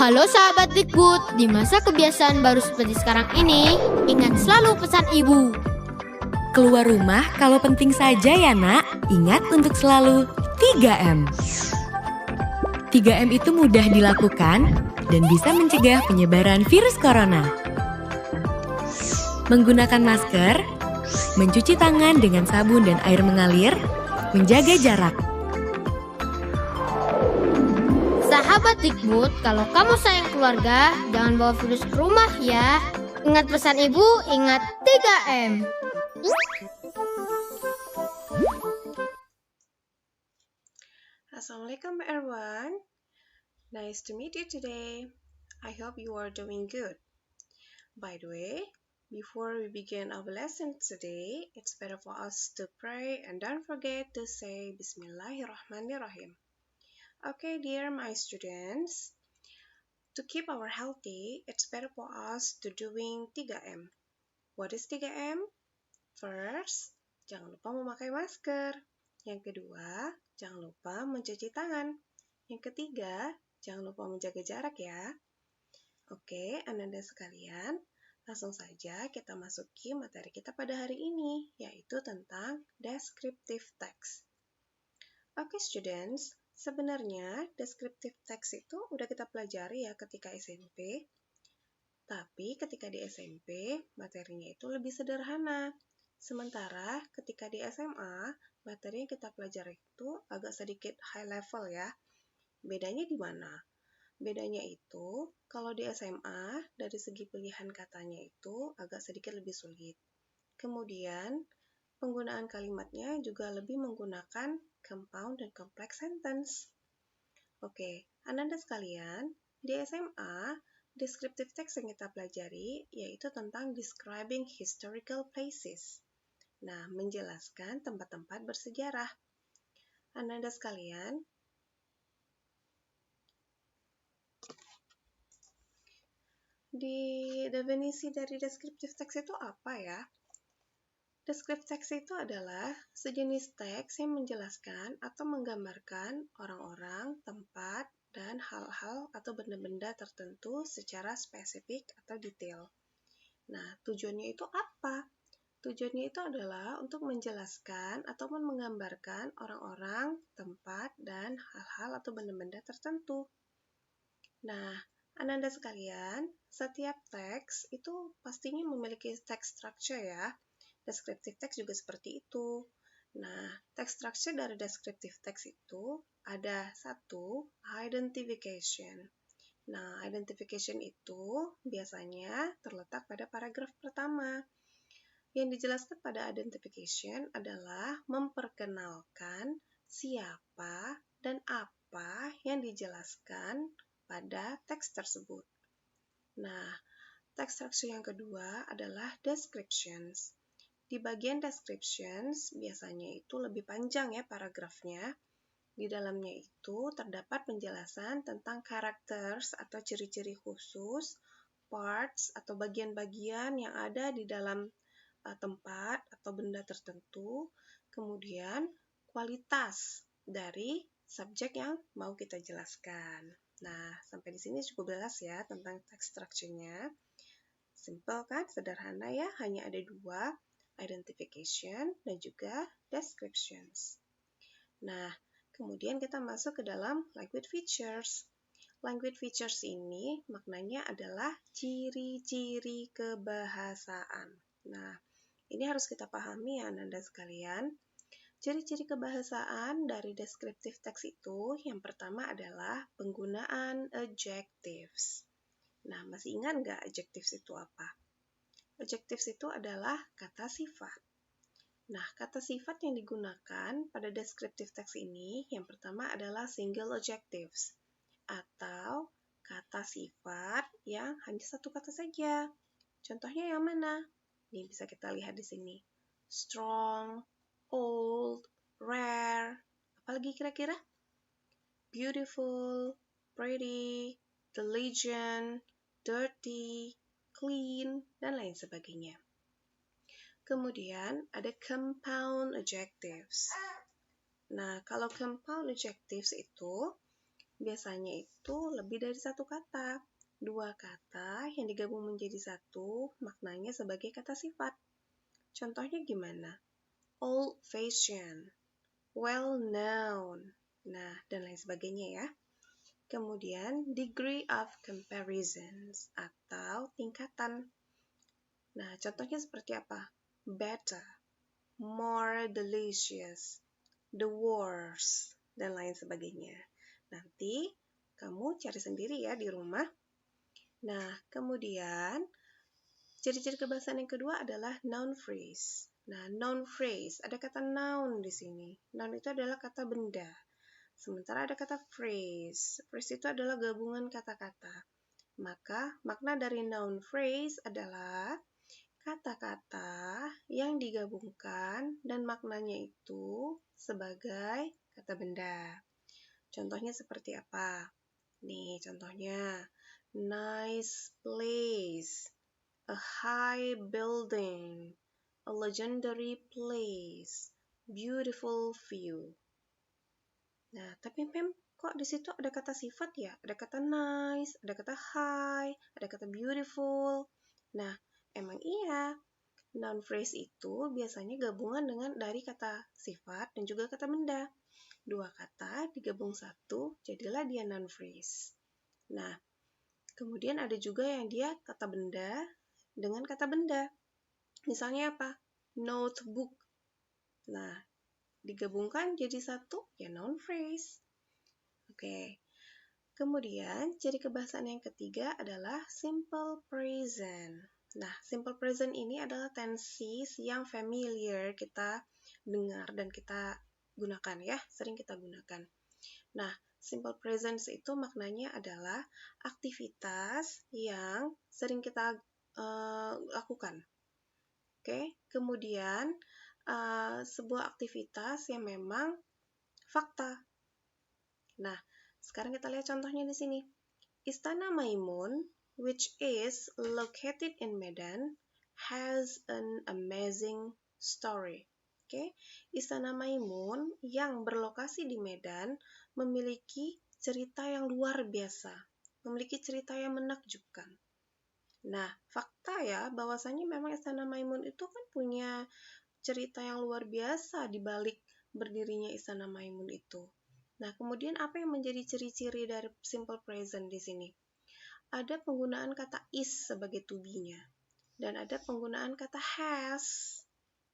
Halo sahabat Dikbud, di masa kebiasaan baru seperti sekarang ini, ingat selalu pesan ibu. Keluar rumah kalau penting saja ya nak, ingat untuk selalu 3M. 3M itu mudah dilakukan dan bisa mencegah penyebaran virus corona. Menggunakan masker, mencuci tangan dengan sabun dan air mengalir, menjaga jarak. Sahabat Dikbud, kalau kamu sayang keluarga, jangan bawa virus ke rumah ya. Ingat pesan ibu, ingat 3M. Assalamualaikum everyone. Nice to meet you today. I hope you are doing good. By the way, before we begin our lesson today, it's better for us to pray and don't forget to say Bismillahirrahmanirrahim. Okay, dear my students, to keep our healthy, it's better for us to doing 3M. What is 3M? First, jangan lupa memakai masker. Yang kedua, jangan lupa mencuci tangan. Yang ketiga, jangan lupa menjaga jarak ya. Oke, anak-anak sekalian, langsung saja kita masuki materi kita pada hari ini, yaitu tentang descriptive text. Oke, students, sebenarnya descriptive text itu udah kita pelajari ya ketika SMP. Tapi ketika di SMP, materinya itu lebih sederhana. Sementara ketika di SMA, materi yang kita pelajari itu agak sedikit high level ya. Bedanya di mana? Bedanya itu, kalau di SMA, dari segi pilihan katanya itu agak sedikit lebih sulit. Kemudian, penggunaan kalimatnya juga lebih menggunakan compound dan complex sentence. Oke, anak-anak sekalian, di SMA, descriptive text yang kita pelajari yaitu tentang describing historical places. Nah, menjelaskan tempat-tempat bersejarah. Anak-anak sekalian, di definisi dari descriptive text itu apa ya? Descriptive text itu adalah sejenis teks yang menjelaskan atau menggambarkan orang-orang, tempat, dan hal-hal atau benda-benda tertentu secara spesifik atau detail. Nah, tujuannya itu apa? Tujuannya itu adalah untuk menjelaskan ataupun menggambarkan orang-orang, tempat, dan hal-hal atau benda-benda tertentu. Nah, anak-anak sekalian, setiap teks itu pastinya memiliki text structure ya. Descriptive text juga seperti itu. Nah, text structure dari descriptive text itu ada satu, identification. Nah, identification itu biasanya terletak pada paragraf pertama. Yang dijelaskan pada identification adalah memperkenalkan siapa dan apa yang dijelaskan pada teks tersebut. Nah, text structure yang kedua adalah descriptions. Di bagian descriptions, biasanya itu lebih panjang ya paragrafnya. Di dalamnya itu terdapat penjelasan tentang characters atau ciri-ciri khusus, parts atau bagian-bagian yang ada di dalam tempat atau benda tertentu, kemudian kualitas dari subjek yang mau kita jelaskan. Nah, sampai di sini cukup jelas ya tentang text structure-nya. Simple kan, sederhana ya, hanya ada dua, identification dan juga descriptions. Nah, kemudian kita masuk ke dalam language features. Language features ini maknanya adalah ciri-ciri kebahasaan. Nah, ini harus kita pahami ya anak-anak sekalian. Ciri-ciri kebahasaan dari descriptive text itu yang pertama adalah penggunaan adjectives. Nah, masih ingat nggak adjectives itu apa? Adjectives itu adalah kata sifat. Nah, kata sifat yang digunakan pada descriptive text ini yang pertama adalah single adjectives atau kata sifat yang hanya satu kata saja. Contohnya yang mana? Ini bisa kita lihat di sini. Strong, old, rare. Apalagi kira-kira? Beautiful, pretty, diligent, dirty, clean, dan lain sebagainya. Kemudian ada compound adjectives. Nah, kalau compound adjectives itu biasanya itu lebih dari satu kata. Dua kata yang digabung menjadi satu, maknanya sebagai kata sifat. Contohnya gimana? Old-fashioned, well-known, nah, dan lain sebagainya ya. Kemudian, degree of comparisons atau tingkatan. Nah, contohnya seperti apa? Better, more delicious, the worst, dan lain sebagainya. Nanti kamu cari sendiri ya di rumah. Nah, kemudian ciri-ciri kebahasaan yang kedua adalah noun phrase. Nah, noun phrase, ada kata noun di sini. Noun itu adalah kata benda. Sementara ada kata phrase. Phrase itu adalah gabungan kata-kata. Maka, makna dari noun phrase adalah kata-kata yang digabungkan dan maknanya itu sebagai kata benda. Contohnya seperti apa? Nih, contohnya. Nice place, a high building, a legendary place, beautiful view. Nah, tapi kok di situ ada kata sifat ya? Ada kata nice, ada kata high, ada kata beautiful. Nah, emang iya. Noun phrase itu biasanya gabungan dari kata sifat dan juga kata benda. Dua kata digabung satu, jadilah dia noun phrase. Nah, kemudian ada juga yang dia kata benda dengan kata benda. Misalnya apa? Notebook. Nah, digabungkan jadi satu, ya noun phrase. Oke. Kemudian, ciri kebahasaan yang ketiga adalah simple present. Nah, simple present ini adalah tenses yang familiar kita dengar dan kita gunakan ya, sering kita gunakan. Nah, simple present itu maknanya adalah aktivitas yang sering kita lakukan. Oke, kemudian sebuah aktivitas yang memang fakta. Nah, sekarang kita lihat contohnya di sini. Istana Maimun, which is located in Medan, has an amazing story. Oke, Istana Maimun yang berlokasi di Medan memiliki cerita yang luar biasa, memiliki cerita yang menakjubkan. Nah, fakta ya, bahwasanya memang Istana Maimun itu kan punya cerita yang luar biasa di balik berdirinya Istana Maimun itu. Nah, kemudian apa yang menjadi ciri-ciri dari simple present di sini? Ada penggunaan kata is sebagai to be-nya. Dan ada penggunaan kata has.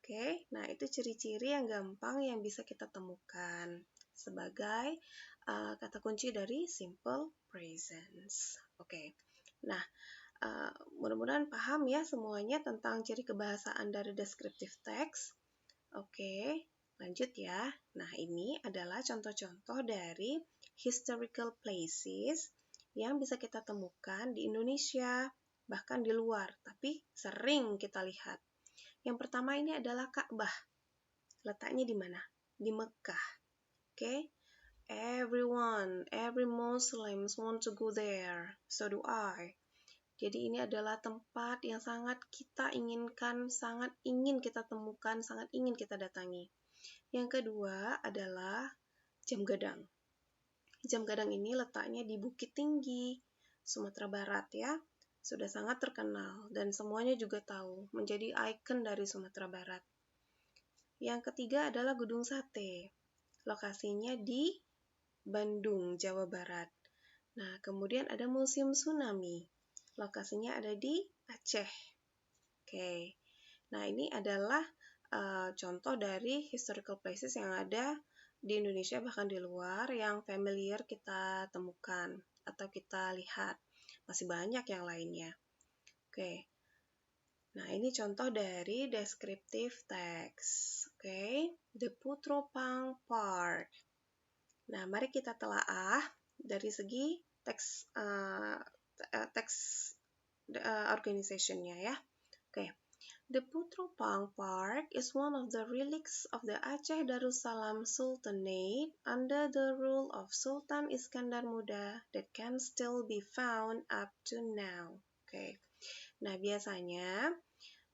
Oke, nah itu ciri-ciri yang gampang yang bisa kita temukan sebagai kata kunci dari simple present. Oke, nah mudah-mudahan paham ya semuanya tentang ciri kebahasaan dari descriptive text. Oke, lanjut ya. Nah, ini adalah contoh-contoh dari historical places yang bisa kita temukan di Indonesia, bahkan di luar, tapi sering kita lihat. Yang pertama ini adalah Ka'bah. Letaknya di mana? Di Mekah. Oke? Every Muslims want to go there. So do I. Jadi ini adalah tempat yang sangat kita inginkan, sangat ingin kita temukan, sangat ingin kita datangi. Yang kedua adalah Jam Gadang. Jam Gadang ini letaknya di Bukit Tinggi, Sumatera Barat ya. Sudah sangat terkenal dan semuanya juga tahu, menjadi ikon dari Sumatera Barat. Yang ketiga adalah Gedung Sate. Lokasinya di Bandung, Jawa Barat. Nah, kemudian ada Museum Tsunami. Lokasinya ada di Aceh. Oke. Nah, ini adalah contoh dari historical places yang ada di Indonesia bahkan di luar yang familiar kita temukan atau kita lihat. Masih banyak yang lainnya. Oke. Nah, ini contoh dari descriptive text. Oke. The Putropang Park. Nah, mari kita telaah dari segi teks organization-nya ya. Oke. The Putropang Park is one of the relics of the Aceh Darussalam Sultanate under the rule of Sultan Iskandar Muda that can still be found up to now. Oke. Nah, biasanya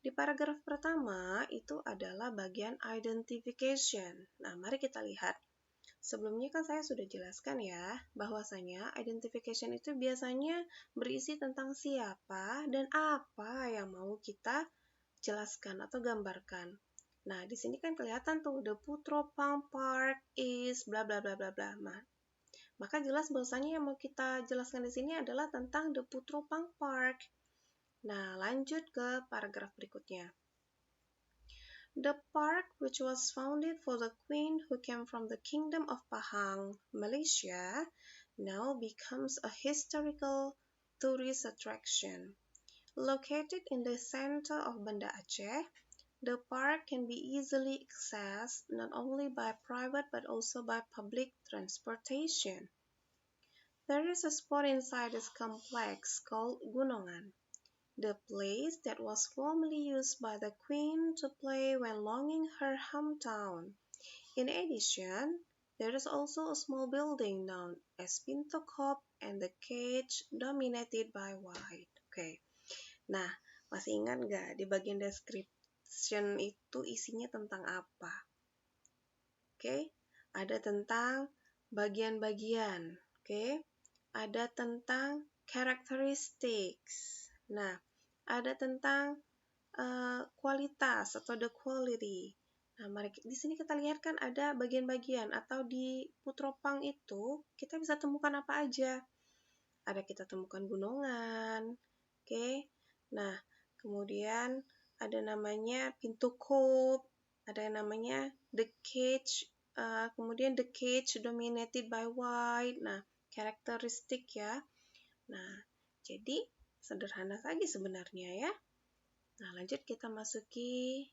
di paragraf pertama itu adalah bagian identification. Nah, mari kita lihat. Sebelumnya kan saya sudah jelaskan ya, bahwasanya identification itu biasanya berisi tentang siapa dan apa yang mau kita jelaskan atau gambarkan. Nah, di sini kan kelihatan tuh, the Putropang Park is bla bla bla bla bla. Maka jelas bahwasanya yang mau kita jelaskan di sini adalah tentang the Putropang Park. Nah, lanjut ke paragraf berikutnya. The park, which was founded for the queen who came from the kingdom of Pahang, Malaysia, now becomes a historical tourist attraction. Located in the center of Banda Aceh, the park can be easily accessed not only by private but also by public transportation. There is a spot inside this complex called Gunungan, the place that was formerly used by the queen to play when longing her hometown. In addition, there is also a small building known as Pinto Cop and the cage dominated by white. Oke. Nah, masih ingat nggak di bagian description itu isinya tentang apa? Oke, ada tentang bagian-bagian. Oke, ada tentang characteristics. Nah, ada tentang kualitas atau the quality. Nah, mari di sini kita lihat kan ada bagian-bagian atau di Putropang itu kita bisa temukan apa aja. Ada kita temukan gunungan, oke. Nah, kemudian ada namanya pintu kop, ada yang namanya the cage, kemudian the cage dominated by white. Nah, karakteristik ya. Nah, jadi sederhana saja sebenarnya ya. Nah, lanjut kita masuki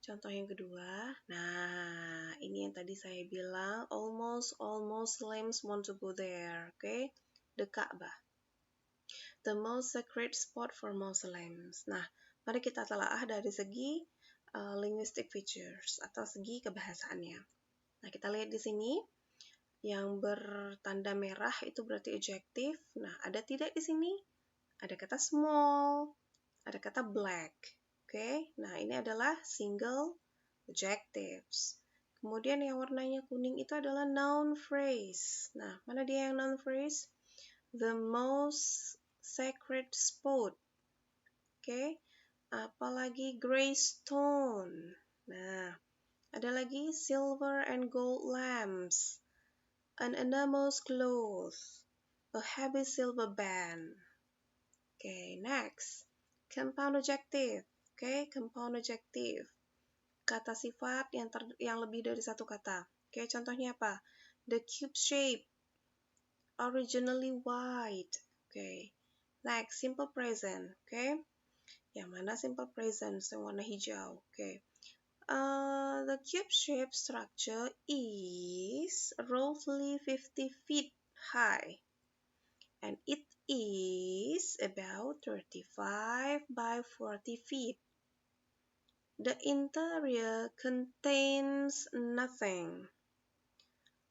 contoh yang kedua. Nah, ini yang tadi saya bilang, almost all Muslims want to go there. Oke, the Ka'bah. The most sacred spot for Muslims. Nah, mari kita telaah dari segi linguistic features atau segi kebahasaannya. Nah, kita lihat di sini yang bertanda merah itu berarti adjective. Nah, ada tidak di sini? Ada kata small, ada kata black. Oke, nah ini adalah single adjectives. Kemudian yang warnanya kuning itu adalah noun phrase. Nah, mana dia yang noun phrase? The most sacred spot. Oke, apalagi gray stone. Nah, ada lagi silver and gold lamps. An enormous cloth, a heavy silver band. Okay, next, compound adjective. Okay, compound adjective. Kata sifat yang lebih dari satu kata. Okay, contohnya apa? The cube shape, originally white. Okay, next, simple present. Okay, yang mana simple present? Yang warna hijau. Okay. The cube-shaped structure is roughly 50 feet high, and it is about 35 by 40 feet. The interior contains nothing.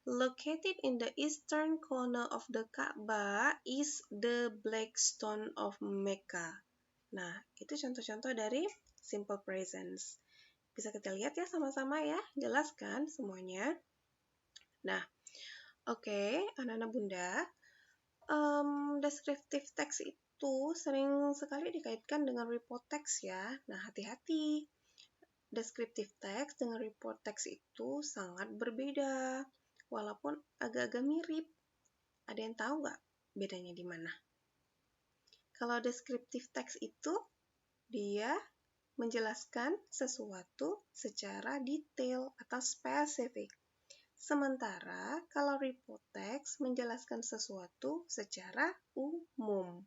Located in the eastern corner of the Ka'bah is the Black Stone of Mecca. Nah, itu contoh-contoh dari simple presence. Bisa kita lihat ya sama-sama ya, jelaskan semuanya. Nah, oke, anak-anak bunda, descriptive text itu sering sekali dikaitkan dengan report text ya. Nah, hati-hati. Descriptive text dengan report text itu sangat berbeda, walaupun agak-agak mirip. Ada yang tahu nggak bedanya di mana? Kalau descriptive text itu, dia menjelaskan sesuatu secara detail atau spesifik. Sementara kalau report text menjelaskan sesuatu secara umum.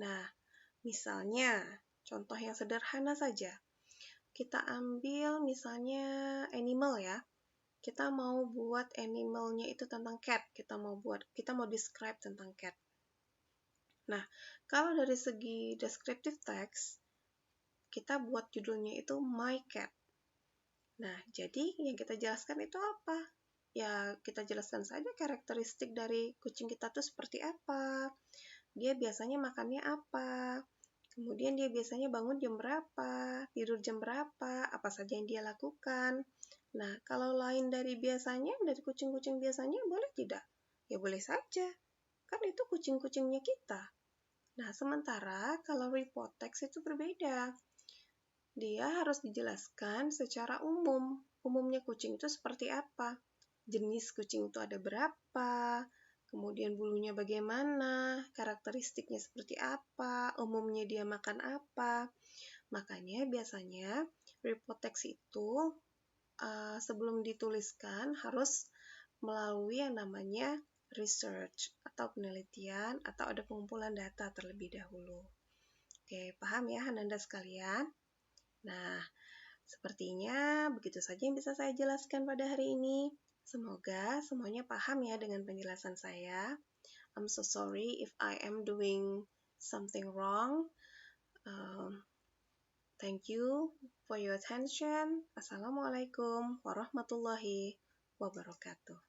Nah, misalnya contoh yang sederhana saja. Kita ambil misalnya animal ya. Kita mau buat animalnya itu tentang cat. Kita mau describe tentang cat. Nah, kalau dari segi descriptive text, kita buat judulnya itu My Cat. Nah, jadi yang kita jelaskan itu apa? Ya, kita jelaskan saja karakteristik dari kucing kita tuh seperti apa. Dia biasanya makannya apa. Kemudian dia biasanya bangun jam berapa, tidur jam berapa, apa saja yang dia lakukan. Nah, kalau lain dari biasanya, dari kucing-kucing biasanya, boleh tidak? Ya boleh saja, kan itu kucing-kucingnya kita. Nah, sementara kalau report text itu berbeda. Dia harus dijelaskan secara umum. Umumnya kucing itu seperti apa? Jenis kucing itu ada berapa? Kemudian bulunya bagaimana? Karakteristiknya seperti apa? Umumnya dia makan apa? Makanya biasanya report text itu sebelum dituliskan harus melalui yang namanya research atau penelitian atau ada pengumpulan data terlebih dahulu. Oke, paham ya Ananda sekalian? Nah, sepertinya begitu saja yang bisa saya jelaskan pada hari ini. Semoga semuanya paham ya dengan penjelasan saya. I'm so sorry if I am doing something wrong. Thank you for your attention. Assalamualaikum warahmatullahi wabarakatuh.